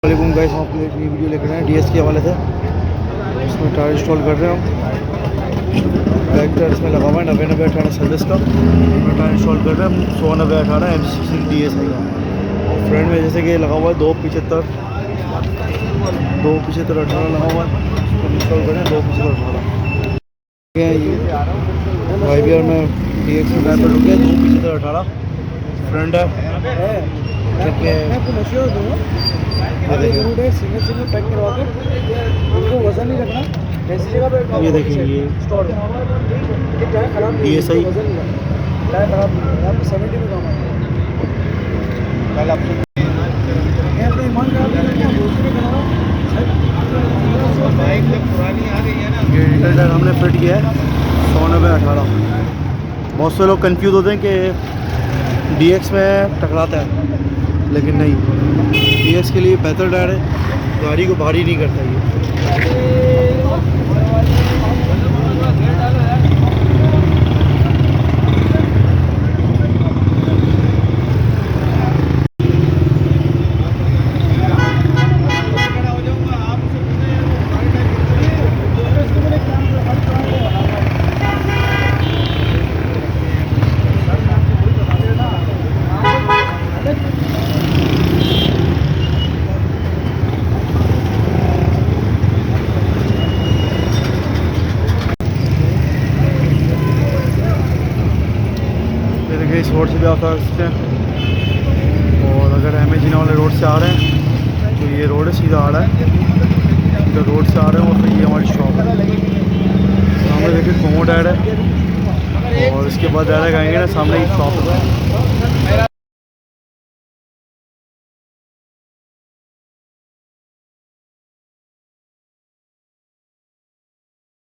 वालेकुम गाइस, हम अपनी नई वीडियो लेकर आए हैं डीएस के हवाले से। इसमें टायर इंस्टॉल कर रहे हैं हम। बैक टायर इसमें लगा हुआ है 90-90-18 सर्विस का। टायर इंस्टॉल कर रहे हैं हम 100-90-18 MC16 DSI का। और फ्रंट में जैसे कि लगा हुआ है 275-18 लगा हुआ है। इसको इंस्टॉल कर रहे हैं 275-18। ये YBR में DX में बैक हो गया 275-18 फ्रंट है। सिंगल पैक करवा कर उनको वजन नहीं रखना, ऐसी जगह पे ये देखिए ये DSI टायर खराब नहीं है, आपको 70 में काम आएगा। कल आप ये ईमान का बाइक जब पुरानी आ गई है ना, ये इंटर टायर हमने फिट किया है 100-90-18। बहुत से लोग कंफ्यूज होते हैं कि DX में टकराता है, लेकिन नहीं, DX के लिए बेहतर टायर है, गाड़ी को भारी नहीं करता ये। इस रोड से भी आप आ सकते हैं, और अगर एमेजिना वाले रोड से आ रहे हैं तो ये रोड है, सीधा आ रहा है, सीधा रोड से आ रहे हैं। और फिर ये हमारी शॉप है, सामने देखिए कोमो टायर है, और इसके बाद डायरेक्ट आएंगे ना सामने की शॉप है।